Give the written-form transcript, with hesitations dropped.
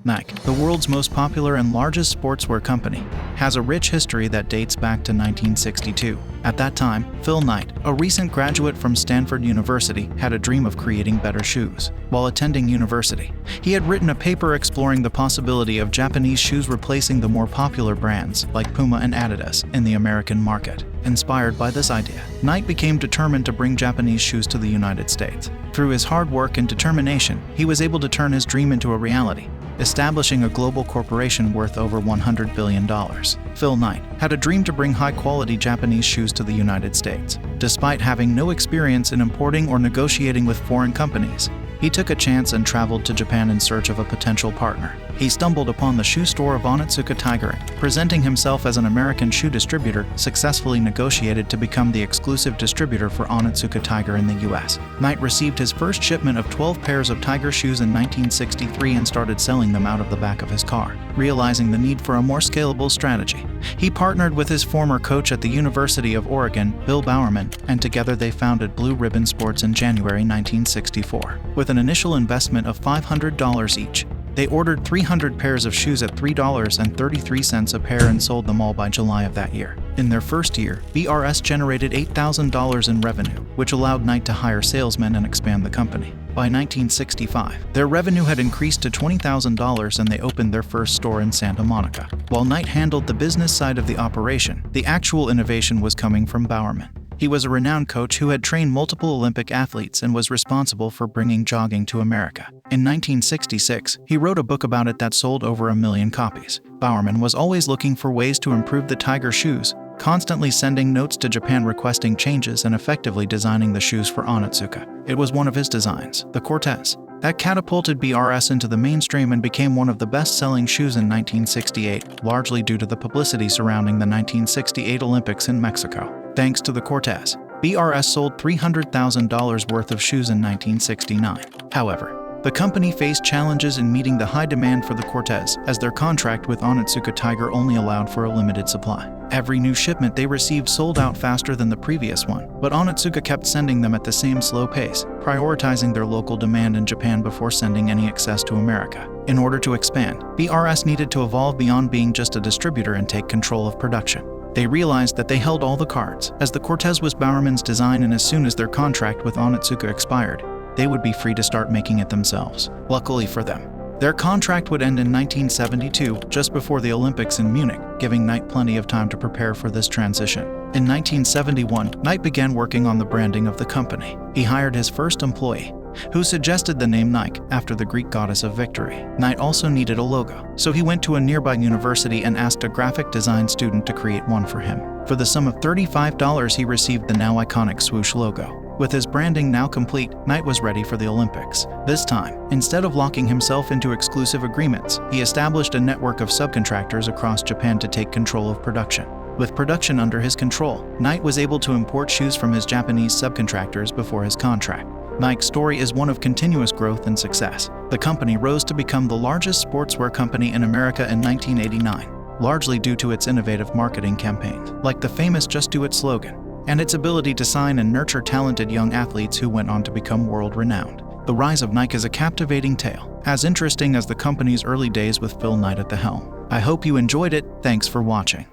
Nike, the world's most popular and largest sportswear company, has a rich history that dates back to 1962. At that time, Phil Knight, a recent graduate from Stanford University, had a dream of creating better shoes. While attending university, he had written a paper exploring the possibility of Japanese shoes replacing the more popular brands like Puma and Adidas in the American market. Inspired by this idea, Knight became determined to bring Japanese shoes to the United States. Through his hard work and determination, he was able to turn his dream into a reality, establishing a global corporation worth over $100 billion. Phil Knight had a dream to bring high-quality Japanese shoes to the United States. Despite having no experience in importing or negotiating with foreign companies, he took a chance and traveled to Japan in search of a potential partner. He stumbled upon the shoe store of Onitsuka Tiger and, presenting himself as an American shoe distributor, successfully negotiated to become the exclusive distributor for Onitsuka Tiger in the US. Knight received his first shipment of 12 pairs of Tiger shoes in 1963 and started selling them out of the back of his car. Realizing the need for a more scalable strategy, he partnered with his former coach at the University of Oregon, Bill Bowerman, and together they founded Blue Ribbon Sports in January 1964. With an initial investment of $500 each, they ordered 300 pairs of shoes at $3.33 a pair and sold them all by July of that year. In their first year, BRS generated $8,000 in revenue, which allowed Knight to hire salesmen and expand the company. By 1965, their revenue had increased to $20,000 and they opened their first store in Santa Monica. While Knight handled the business side of the operation, the actual innovation was coming from Bowerman. He was a renowned coach who had trained multiple Olympic athletes and was responsible for bringing jogging to America. In 1966, he wrote a book about it that sold over 1 million copies. Bowerman was always looking for ways to improve the Tiger shoes, constantly sending notes to Japan requesting changes and effectively designing the shoes for Onitsuka. It was one of his designs, the Cortez, that catapulted BRS into the mainstream and became one of the best-selling shoes in 1968, largely due to the publicity surrounding the 1968 Olympics in Mexico. Thanks to the Cortez, BRS sold $300,000 worth of shoes in 1969. However, the company faced challenges in meeting the high demand for the Cortez, as their contract with Onitsuka Tiger only allowed for a limited supply. Every new shipment they received sold out faster than the previous one, but Onitsuka kept sending them at the same slow pace, prioritizing their local demand in Japan before sending any excess to America. In order to expand, BRS needed to evolve beyond being just a distributor and take control of production. They realized that they held all the cards, as the Cortez was Bowerman's design, and as soon as their contract with Onitsuka expired, they would be free to start making it themselves. Luckily for them, their contract would end in 1972, just before the Olympics in Munich, giving Knight plenty of time to prepare for this transition. In 1971, Knight began working on the branding of the company. He hired his first employee, who suggested the name Nike after the Greek goddess of victory. Knight also needed a logo, so he went to a nearby university and asked a graphic design student to create one for him. For the sum of $35, he received the now iconic swoosh logo. With his branding now complete, Knight was ready for the Olympics. This time, instead of locking himself into exclusive agreements, he established a network of subcontractors across Japan to take control of production. With production under his control, Knight was able to import shoes from his Japanese subcontractors before his contract. Nike's story is one of continuous growth and success. The company rose to become the largest sportswear company in America in 1989, largely due to its innovative marketing campaigns, like the famous "Just Do It" slogan, and its ability to sign and nurture talented young athletes who went on to become world-renowned. The rise of Nike is a captivating tale, as interesting as the company's early days with Phil Knight at the helm. I hope you enjoyed it. Thanks for watching.